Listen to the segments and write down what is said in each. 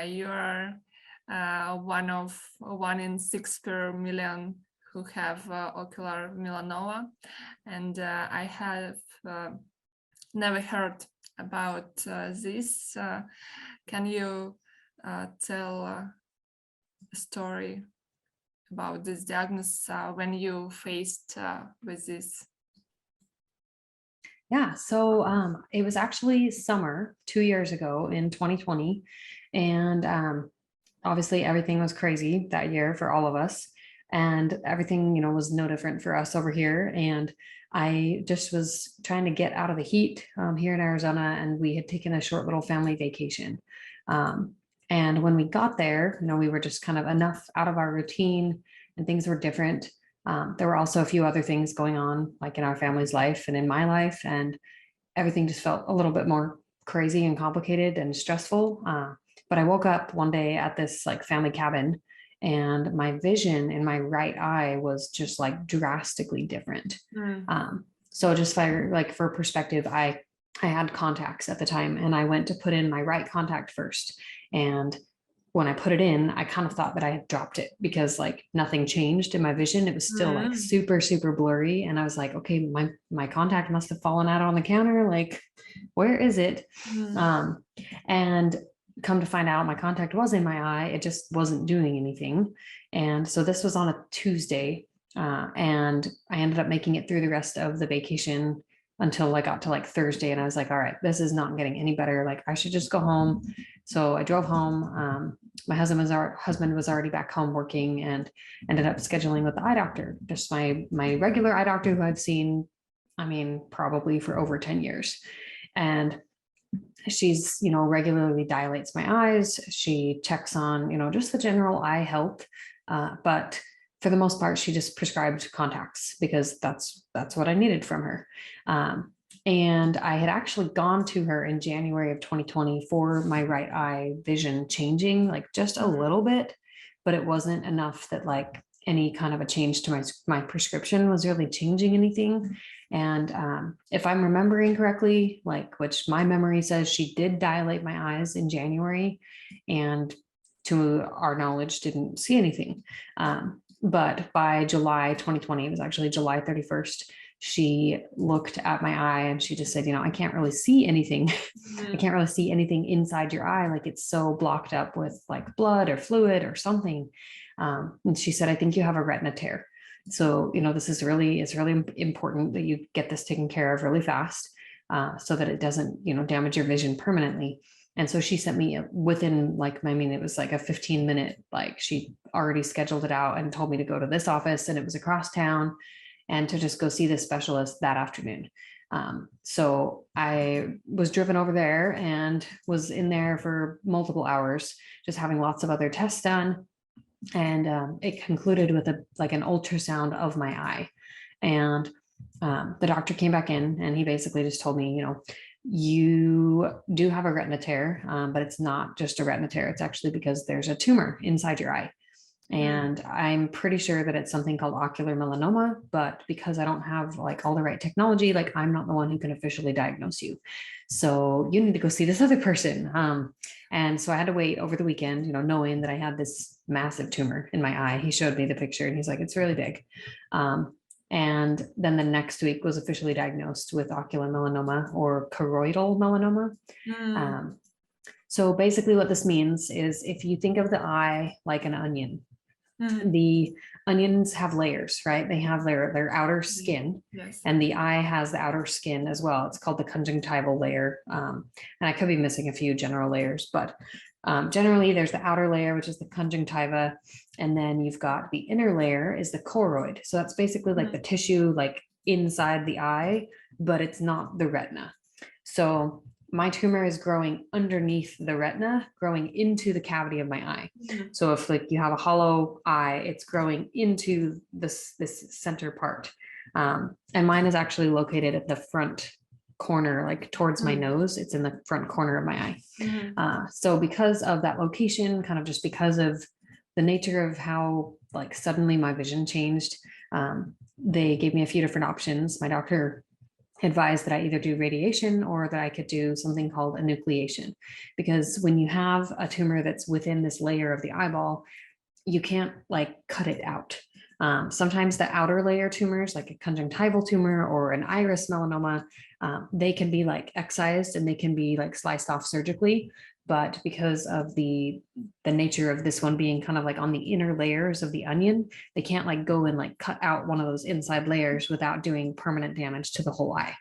you are one in 6 per million who have ocular melanoma, and I have never heard about this. Can you tell a story about this diagnosis when you faced with this? Yeah, so it was actually summer 2 years ago in 2020, and obviously everything was crazy that year for all of us, and everything, you know, was no different for us over here. And I just was trying to get out of the heat here in Arizona, and we had taken a short little family vacation. And when we got there, you know, we were just kind of enough out of our routine, and things were different. There were also a few other things going on, like in our family's life and in my life, and everything just felt a little bit more crazy and complicated and stressful. But I woke up one day at this like family cabin, and my vision in my right eye was just like drastically different. So just for perspective, I had contacts at the time, and I went to put in my right contact first. And when I put it in, I kind of thought that I had dropped it because like nothing changed in my vision. It was still like super, super blurry. And I was like, okay, my contact must have fallen out on the counter. Like, where is it? And come to find out, my contact was in my eye. It just wasn't doing anything. And so this was on a Tuesday. And I ended up making it through the rest of the vacation until I got to like Thursday, and I was like, all right, this is not getting any better. Like I should just go home. So I drove home. My husband was already back home working, and ended up scheduling with the eye doctor, just my regular eye doctor who I've seen, I mean, probably for over 10 years. And she's, you know, regularly dilates my eyes. She checks on, you know, just the general eye health. But for the most part, she just prescribed contacts because that's what I needed from her. And I had actually gone to her in January of 2020 for my right eye vision changing, like just a little bit, but it wasn't enough that like any kind of a change to my prescription was really changing anything. And if I'm remembering correctly, like, which my memory says she did dilate my eyes in January, and to our knowledge didn't see anything. But by July 2020, it was actually July 31st, she looked at my eye and she just said, you know, I can't really see anything. I can't really see anything inside your eye. Like it's so blocked up with like blood or fluid or something. And she said, I think you have a retina tear. So, you know, it's really important that you get this taken care of really fast, so that it doesn't, you know, damage your vision permanently. And so she sent me within like, I mean, it was like a 15-minute, like she already scheduled it out and told me to go to this office, and it was across town, and to just go see this specialist that afternoon. So I was driven over there and was in there for multiple hours, just having lots of other tests done. And it concluded with an ultrasound of my eye. And the doctor came back in, and he basically just told me, you know, you do have a retina tear, but it's not just a retina tear. It's actually because there's a tumor inside your eye. And I'm pretty sure that it's something called ocular melanoma, but because I don't have like all the right technology, like I'm not the one who can officially diagnose you. So you need to go see this other person. And so I had to wait over the weekend, you know, knowing that I had this massive tumor in my eye. He showed me the picture and he's like, it's really big. And then the next week was officially diagnosed with ocular melanoma, or choroidal melanoma. So basically what this means is, if you think of the eye like an onion, the onions have layers, right? They have their outer skin, and the eye has the outer skin as well. It's called the conjunctival layer. And I could be missing a few general layers, but generally there's the outer layer, which is the conjunctiva. And then you've got the inner layer is the choroid. So that's basically like the tissue, like inside the eye, but it's not the retina. So my tumor is growing underneath the retina, growing into the cavity of my eye. So if like you have a hollow eye, it's growing into this center part. And mine is actually located at the front corner, like towards my nose. It's in the front corner of my eye. So because of that location, kind of just because of the nature of how like suddenly my vision changed, they gave me a few different options. My doctor advised that I either do radiation or that I could do something called enucleation. Because when you have a tumor that's within this layer of the eyeball, you can't like cut it out. Sometimes the outer layer tumors, like a conjunctival tumor or an iris melanoma, they can be like excised and they can be like sliced off surgically. But because of the nature of this one being kind of like on the inner layers of the onion, they can't like go and like cut out one of those inside layers without doing permanent damage to the whole eye.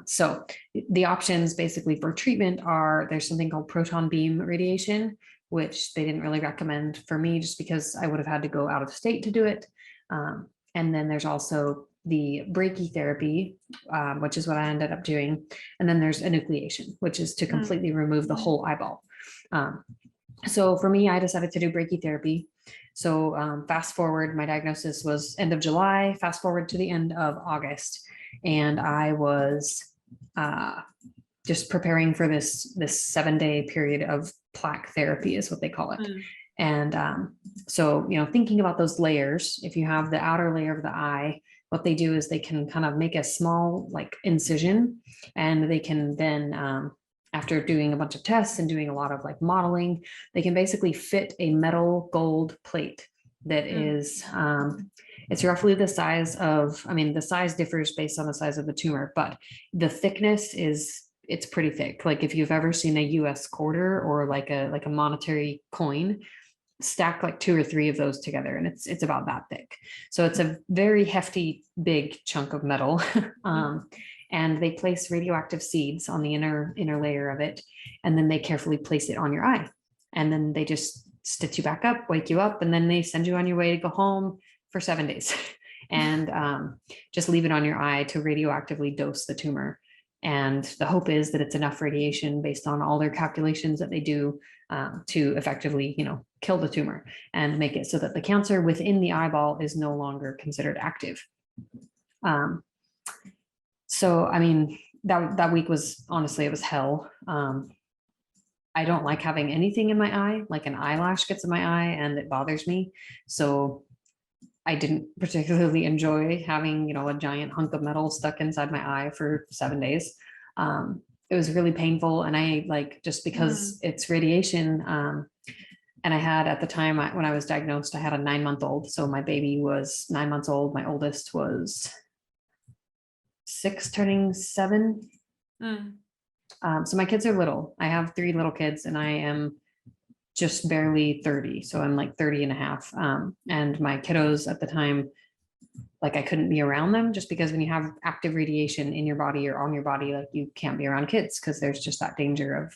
So the options basically for treatment are, there's something called proton beam radiation, which they didn't really recommend for me just because I would have had to go out of state to do it. And then there's also the brachytherapy, which is what I ended up doing. And then there's enucleation, which is to completely remove the whole eyeball. So for me, I decided to do brachytherapy. So fast forward, my diagnosis was end of July, fast forward to the end of August. And I was just preparing for this 7-day period of plaque therapy is what they call it. And so, you know, thinking about those layers, if you have the outer layer of the eye, what they do is they can kind of make a small like incision, and they can then, after doing a bunch of tests and doing a lot of like modeling, they can basically fit a metal gold plate that is, it's roughly the size of, I mean, the size differs based on the size of the tumor, but the thickness is, it's pretty thick. Like if you've ever seen a US quarter or like a monetary coin, stack like 2 or 3 of those together, and it's about that thick. So it's a very hefty, big chunk of metal. And they place radioactive seeds on the inner layer of it, and then they carefully place it on your eye, and then they just stitch you back up, wake you up, and then they send you on your way to go home for 7 days, and just leave it on your eye to radioactively dose the tumor. And the hope is that it's enough radiation based on all their calculations that they do to effectively, you know, kill the tumor and make it so that the cancer within the eyeball is no longer considered active. So, I mean, that week was, honestly, it was hell. I don't like having anything in my eye, like an eyelash gets in my eye and it bothers me. So I didn't particularly enjoy having, you know, a giant hunk of metal stuck inside my eye for 7 days. It was really painful. And I like, just because it's radiation, and I had at the time when I was diagnosed, I had a 9-month-old. So my baby was 9 months old. My oldest was 6 turning 7. So my kids are little. I have 3 little kids and I am just barely 30. So I'm like 30 and a half. And my kiddos at the time, like I couldn't be around them just because when you have active radiation in your body or on your body, like you can't be around kids because there's just that danger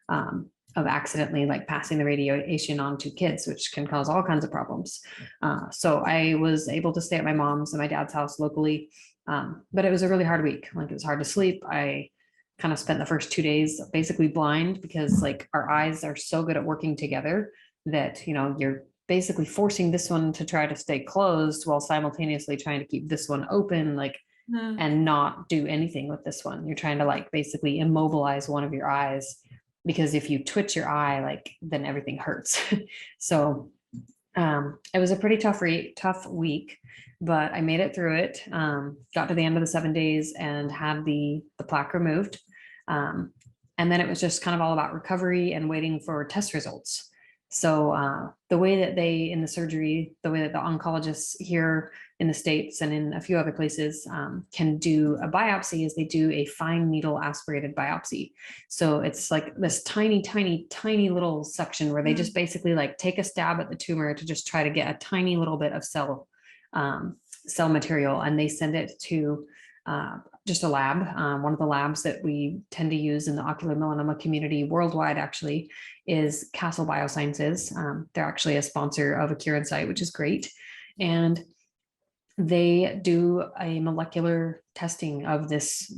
of accidentally like passing the radiation on to kids, which can cause all kinds of problems. So I was able to stay at my mom's and my dad's house locally. But it was a really hard week. Like it was hard to sleep. I kind of spent the first 2 days basically blind because like our eyes are so good at working together that, you know, you're basically forcing this one to try to stay closed while simultaneously trying to keep this one open, like, and not do anything with this one. You're trying to like basically immobilize one of your eyes, because if you twitch your eye, like then everything hurts. So it was a pretty tough week, but I made it through it. Got to the end of the 7 days and had the plaque removed. And then it was just kind of all about recovery and waiting for test results. So the way that they, in the surgery, the way that the oncologists here in the States and in a few other places can do a biopsy is they do a fine needle aspirated biopsy. So it's like this tiny, tiny, tiny little section where they just basically like take a stab at the tumor to just try to get a tiny little bit of cell material, and they send it to just a lab. One of the labs that we tend to use in the ocular melanoma community worldwide actually is Castle Biosciences. They're actually a sponsor of a Cure Insight, which is great. And they do a molecular testing of this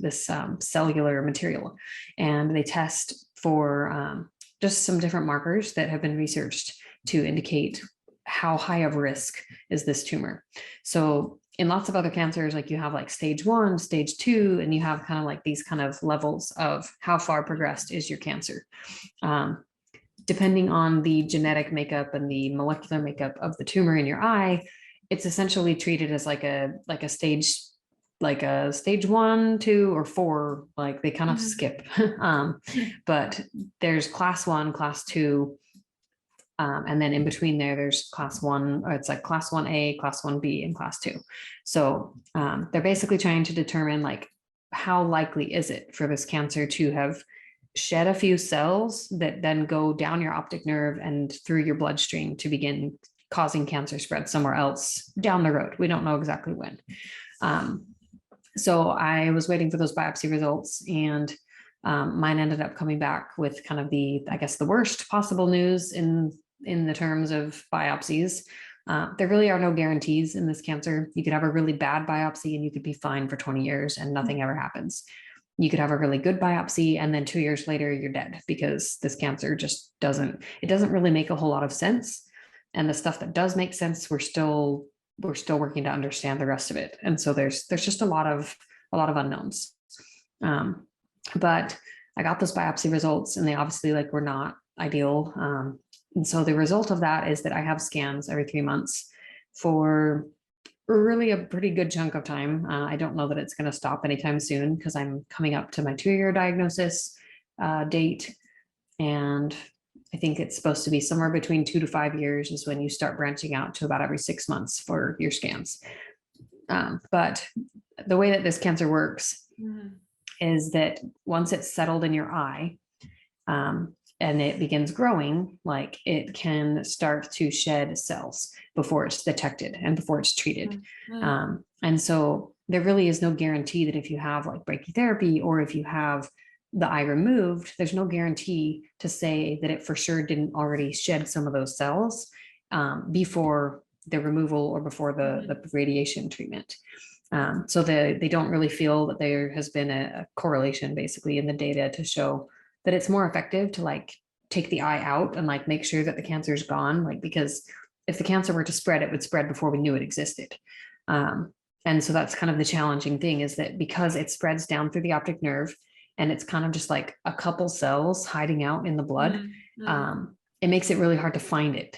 cellular material, and they test for just some different markers that have been researched to indicate how high of risk is this tumor. So in lots of other cancers, like you have like stage 1, stage 2, and you have kind of like these kind of levels of how far progressed is your cancer. Depending on the genetic makeup and the molecular makeup of the tumor in your eye, it's essentially treated as like a stage like a stage 1, 2, or 4, like they kind of Mhm. skip. But there's class 1, class 2, and then in between there's class 1, or it's like class 1A, class 1B, and class 2. So they're basically trying to determine like how likely is it for this cancer to have shed a few cells that then go down your optic nerve and through your bloodstream to begin causing cancer spread somewhere else down the road. We don't know exactly when. So I was waiting for those biopsy results, and mine ended up coming back with kind of the, I guess, the worst possible news in the terms of biopsies. There really are no guarantees in this cancer. You could have a really bad biopsy and you could be fine for 20 years and nothing ever happens. You could have a really good biopsy and then 2 years later you're dead, because this cancer just doesn't really make a whole lot of sense. And the stuff that does make sense, we're still working to understand the rest of it. And so there's just a lot of unknowns. But I got those biopsy results and they obviously like were not ideal. And so the result of that is that I have scans every 3 months for really a pretty good chunk of time. I don't know that it's going to stop anytime soon, because I'm coming up to my 2-year diagnosis date. And I think it's supposed to be somewhere between 2 to 5 years is when you start branching out to about every 6 months for your scans. But the way that this cancer works is that once it's settled in your eye, and it begins growing, like it can start to shed cells before it's detected and before it's treated. And so there really is no guarantee that if you have like brachytherapy or if you have the eye removed, there's no guarantee to say that it for sure didn't already shed some of those cells before the removal or before the radiation treatment. So they don't really feel that there has been a correlation basically in the data to show that it's more effective to like take the eye out and like make sure that the cancer is gone. Like, because if the cancer were to spread, it would spread before we knew it existed. And so that's kind of the challenging thing, is that because it spreads down through the optic nerve and it's kind of just like a couple cells hiding out in the blood, it makes it really hard to find it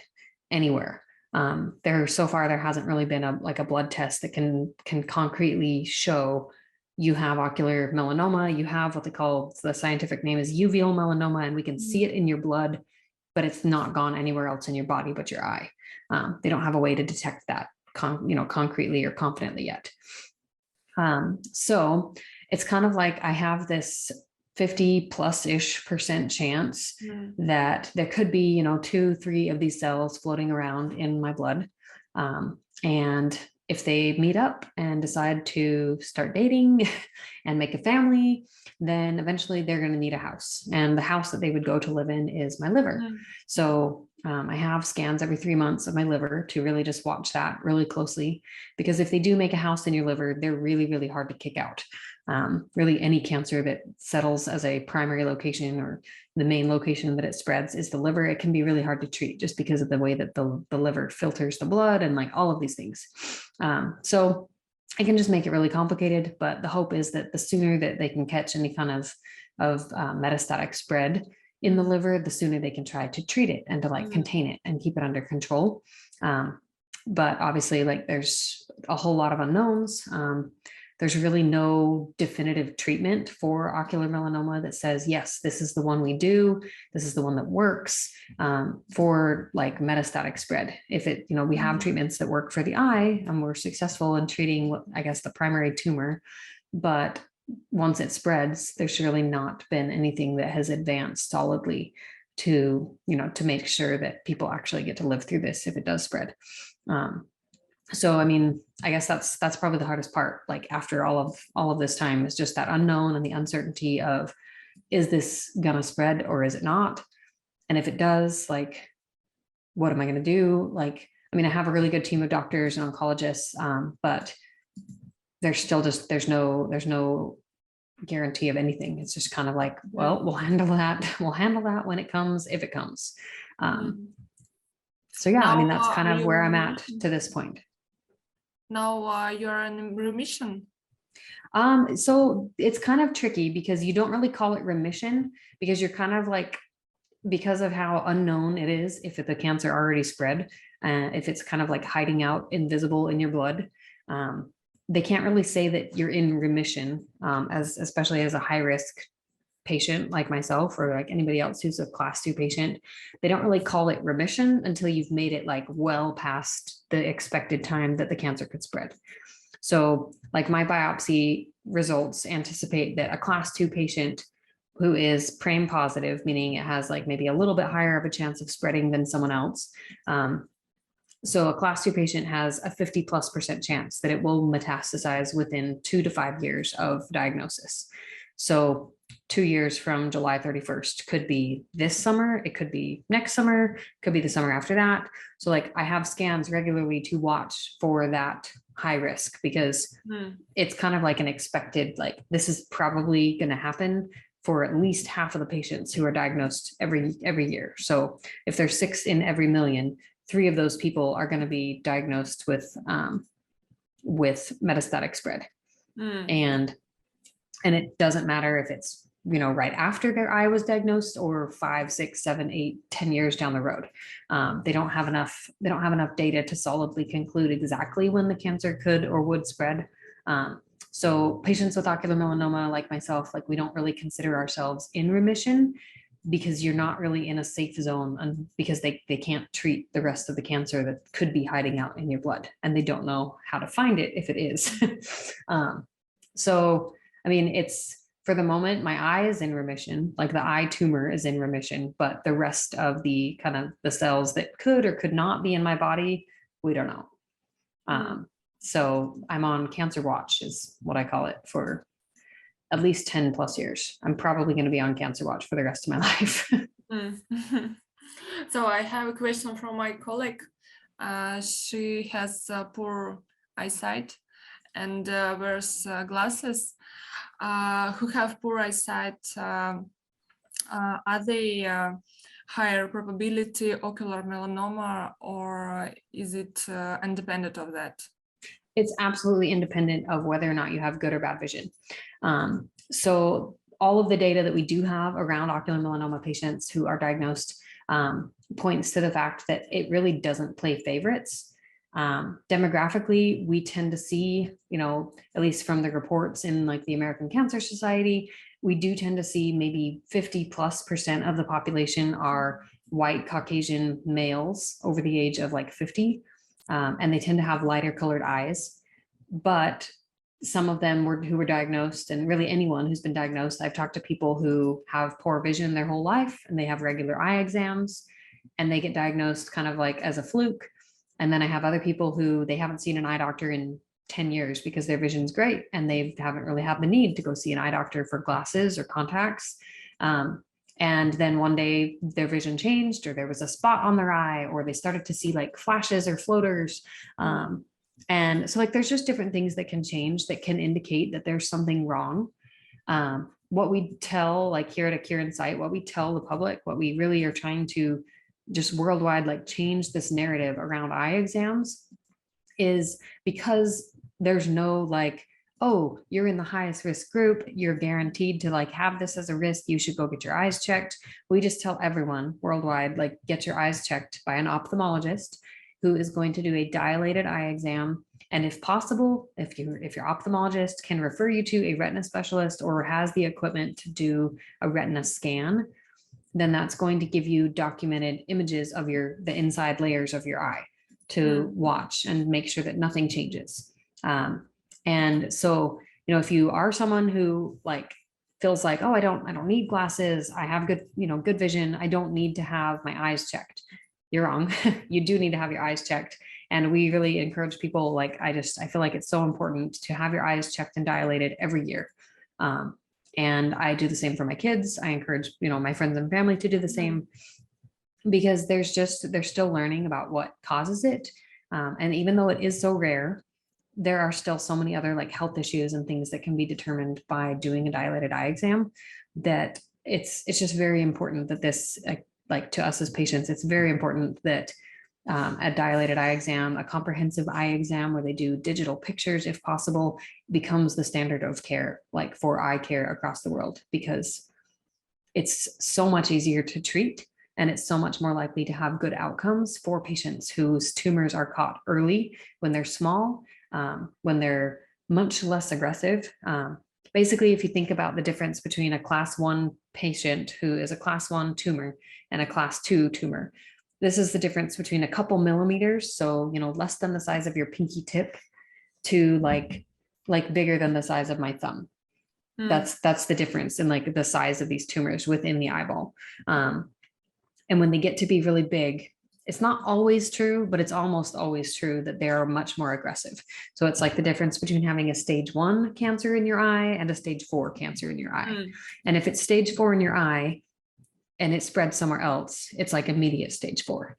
anywhere. So far there hasn't really been a blood test that can concretely show you have ocular melanoma. You have what they call, the scientific name is uveal melanoma, and we can see it in your blood, but it's not gone anywhere else in your body but your eye. They don't have a way to detect that concretely or confidently yet. So it's kind of like I have this 50+% chance that there could be 2, 3 of these cells floating around in my blood. And if they meet up and decide to start dating and make a family, then eventually they're going to need a house. And the house that they would go to live in is my liver. So I have scans every 3 months of my liver to really just watch that really closely, because if they do make a house in your liver, they're really, really hard to kick out. Really, any cancer that settles as a primary location or the main location that it spreads is the liver. It can be really hard to treat just because of the way that the liver filters the blood and like all of these things. So it can just make it really complicated, but the hope is that the sooner that they can catch any kind of metastatic spread in the liver, the sooner they can try to treat it and to like contain it and keep it under control. But obviously, like there's a whole lot of unknowns. There's really no definitive treatment for ocular melanoma that says, yes, this is the one we do. This is the one that works for like metastatic spread. If it, we have treatments that work for the eye and we're successful in treating what I guess the primary tumor, but once it spreads, there's really not been anything that has advanced solidly to make sure that people actually get to live through this if it does spread. So, I mean, I guess that's probably the hardest part. Like after all of this time is just that unknown and the uncertainty of, is this gonna spread or is it not? And if it does, like, what am I gonna do? Like, I mean, I have a really good team of doctors and oncologists, but there's still just, there's no guarantee of anything. It's just kind of like, well, we'll handle that. We'll handle that when it comes, if it comes. So yeah, I mean, that's kind of where I'm at to this point. Now you're in remission. So it's kind of tricky because you don't really call it remission, because you're kind of like, because of how unknown it is, if the cancer already spread, if it's kind of like hiding out invisible in your blood, they can't really say that you're in remission, especially as a high risk patient like myself or like anybody else who's a class 2 patient. They don't really call it remission until you've made it like well past the expected time that the cancer could spread. So like my biopsy results anticipate that a class 2 patient who is PRAME positive, meaning it has like maybe a little bit higher of a chance of spreading than someone else. So a class 2 patient has a 50+% chance that it will metastasize within 2 to 5 years of diagnosis. So 2 years from July 31st could be this summer, it could be next summer, could be the summer after that. So like I have scans regularly to watch for that high risk because it's kind of like an expected, like this is probably going to happen for at least half of the patients who are diagnosed every year. So if there's 6 in every million, 3 of those people are going to be diagnosed with metastatic spread. And it doesn't matter if it's, you know, right after their eye was diagnosed or 5, 6, 7, 8, 10 years down the road. They don't have enough data to solidly conclude exactly when the cancer could or would spread. So patients with ocular melanoma like myself, like we don't really consider ourselves in remission because you're not really in a safe zone, and because they can't treat the rest of the cancer that could be hiding out in your blood, and they don't know how to find it if it is. So, I mean, it's, for the moment, my eye is in remission, like the eye tumor is in remission, but the rest of the kind of the cells that could or could not be in my body, we don't know. So I'm on cancer watch is what I call it for at least 10+ years. I'm probably going to be on cancer watch for the rest of my life. So I have a question from my colleague. She has poor eyesight and wears glasses. Who have poor eyesight, are they higher probability ocular melanoma, or is it independent of that? It's absolutely independent of whether or not you have good or bad vision. So all of the data that we do have around ocular melanoma patients who are diagnosed points to the fact that it really doesn't play favorites. Demographically, we tend to see, you know, at least from the reports in like the American Cancer Society, we do tend to see maybe 50+% of the population are white Caucasian males over the age of like 50. And they tend to have lighter colored eyes, but some of them who were diagnosed, and really anyone who's been diagnosed, I've talked to people who have poor vision their whole life and they have regular eye exams and they get diagnosed kind of like as a fluke. And then I have other people who they haven't seen an eye doctor in 10 years because their vision's great and they haven't really had the need to go see an eye doctor for glasses or contacts. And then one day their vision changed, or there was a spot on their eye, or they started to see like flashes or floaters. And so like there's just different things that can change that can indicate that there's something wrong. What we tell, like here at A Cure in Sight, what we tell the public, what we really are trying to just worldwide like change this narrative around eye exams is because there's no like, oh, you're in the highest risk group, you're guaranteed to like have this as a risk, you should go get your eyes checked. We just tell everyone worldwide, like get your eyes checked by an ophthalmologist who is going to do a dilated eye exam. And if possible, if your ophthalmologist can refer you to a retina specialist or has the equipment to do a retina scan, then that's going to give you documented images of the inside layers of your eye to watch and make sure that nothing changes. And so, you know, if you are someone who like feels like, oh, I don't need glasses, I have good vision, I don't need to have my eyes checked, you're wrong. You do need to have your eyes checked. And we really encourage people, like, I feel like it's so important to have your eyes checked and dilated every year. And I do the same for my kids. I encourage, you know, my friends and family to do the same, because they're still learning about what causes it. And even though it is so rare, there are still so many other like health issues and things that can be determined by doing a dilated eye exam, that it's just very important that this, like to us as patients, it's very important that a dilated eye exam, a comprehensive eye exam where they do digital pictures if possible, becomes the standard of care, like for eye care across the world, because it's so much easier to treat and it's so much more likely to have good outcomes for patients whose tumors are caught early when they're small, when they're much less aggressive. Basically, if you think about the difference between a class 1 patient who is a class 1 tumor and a class 2 tumor, this is the difference between a couple millimeters, so less than the size of your pinky tip, to like bigger than the size of my thumb. That's the difference in like the size of these tumors within the eyeball. And when they get to be really big, it's not always true, but it's almost always true that they are much more aggressive. So it's like the difference between having a stage 1 cancer in your eye and a stage 4 cancer in your eye. And if it's stage 4 in your eye and it spreads somewhere else, it's like immediate stage 4.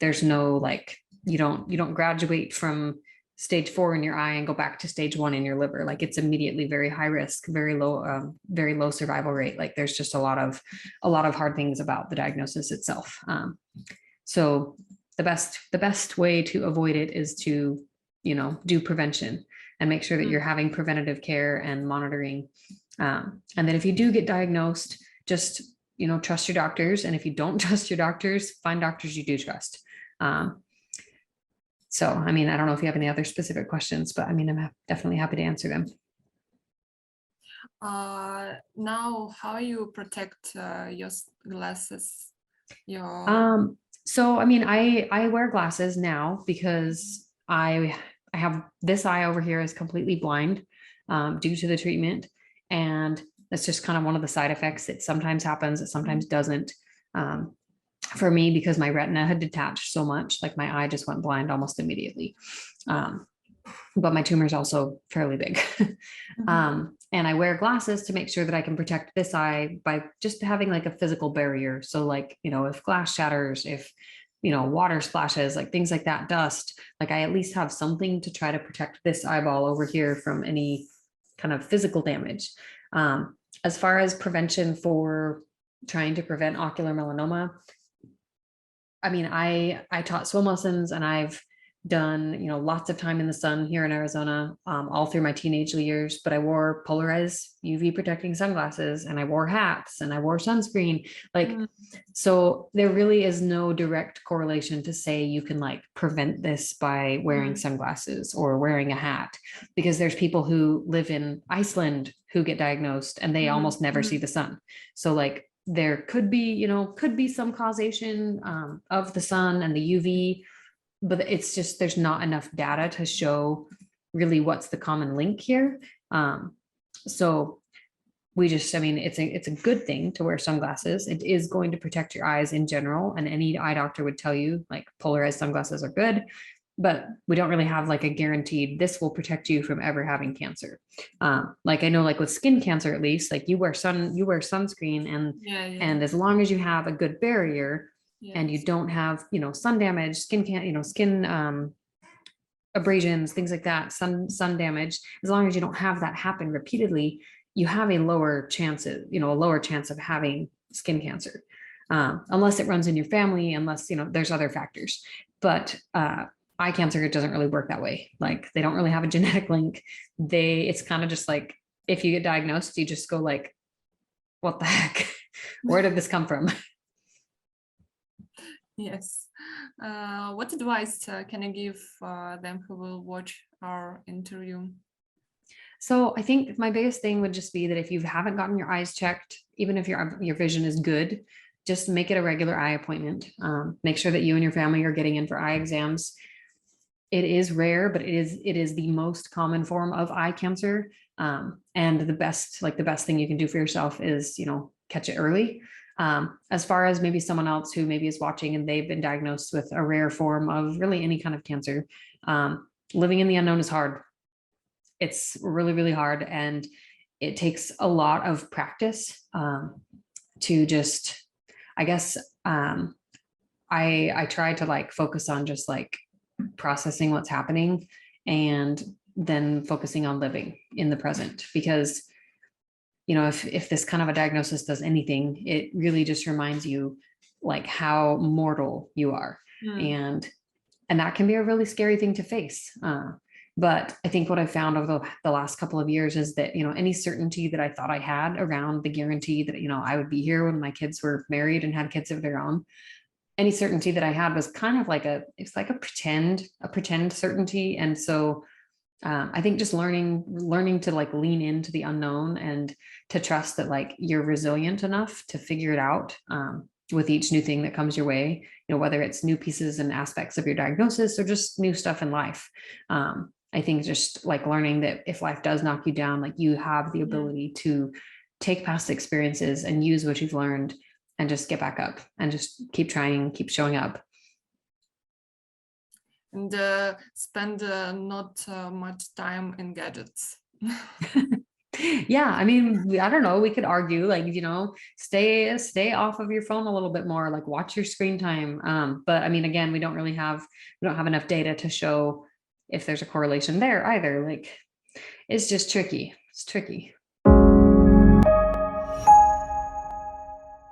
There's no like, you don't graduate from stage 4 in your eye and go back to stage 1 in your liver. Like it's immediately very high risk, very low survival rate. Like there's just a lot of hard things about the diagnosis itself. So the best way to avoid it is to, do prevention and make sure that you're having preventative care and monitoring. And then if you do get diagnosed, just, trust your doctors. And if you don't trust your doctors, find doctors you do trust. So, I mean, I don't know if you have any other specific questions, but I mean, I'm definitely happy to answer them. Now, how you protect your glasses? So, I mean, I wear glasses now because I have this eye over here is completely blind due to the treatment. And that's just kind of one of the side effects. It sometimes happens, it sometimes doesn't. For me, because my retina had detached so much, like my eye just went blind almost immediately. But my tumor is also fairly big. And I wear glasses to make sure that I can protect this eye by just having like a physical barrier. So like, if glass shatters, if, water splashes, like things like that, dust, like I at least have something to try to protect this eyeball over here from any kind of physical damage. As far as prevention for trying to prevent ocular melanoma, I mean, I taught swim lessons and I've done, lots of time in the sun here in Arizona, all through my teenage years, but I wore polarized UV protecting sunglasses and I wore hats and I wore sunscreen. Like, so there really is no direct correlation to say you can like prevent this by wearing sunglasses or wearing a hat, because there's people who live in Iceland who get diagnosed and they almost never see the sun. So like, there could be some causation of the sun and the UV, but it's just, there's not enough data to show really what's the common link here. So we just, I mean, it's a good thing to wear sunglasses. It is going to protect your eyes in general. And any eye doctor would tell you like polarized sunglasses are good, but we don't really have like a guaranteed, this will protect you from ever having cancer. Like I know like with skin cancer, at least, like you wear sunscreen and as long as you have a good barrier, and you don't have, sun damage, skin abrasions, things like that, sun damage, as long as you don't have that happen repeatedly, you have a lower chance of having skin cancer, unless it runs in your family, unless, there's other factors. But eye cancer, it doesn't really work that way. Like they don't really have a genetic link. It's kind of just like, if you get diagnosed, you just go like, what the heck? Where did this come from? Yes. What advice can you give them who will watch our interview? So I think my biggest thing would just be that if you haven't gotten your eyes checked, even if your vision is good, just make it a regular eye appointment. Make sure that you and your family are getting in for eye exams. It is rare, but it is the most common form of eye cancer. And the best thing you can do for yourself is, catch it early. As far as maybe someone else who maybe is watching and they've been diagnosed with a rare form of really any kind of cancer, living in the unknown is hard. It's really, really hard. And it takes a lot of practice to just, I guess, I try to like focus on just like processing what's happening and then focusing on living in the present, because if this kind of a diagnosis does anything, it really just reminds you like how mortal you are. And that can be a really scary thing to face. But I think what I found over the last couple of years is that, any certainty that I thought I had around the guarantee that, I would be here when my kids were married and had kids of their own, any certainty that I had was kind of like it's like a pretend certainty. And so I think just learning to like lean into the unknown and to trust that like you're resilient enough to figure it out with each new thing that comes your way, whether it's new pieces and aspects of your diagnosis or just new stuff in life. I think just like learning that if life does knock you down, like you have the ability to take past experiences and use what you've learned and just get back up and just keep trying, keep showing up. And spend not much time in gadgets. Yeah, I mean, I don't know, we could argue like, stay off of your phone a little bit more, like watch your screen time. But I mean, again, we don't have enough data to show if there's a correlation there either. Like it's just tricky. It's tricky.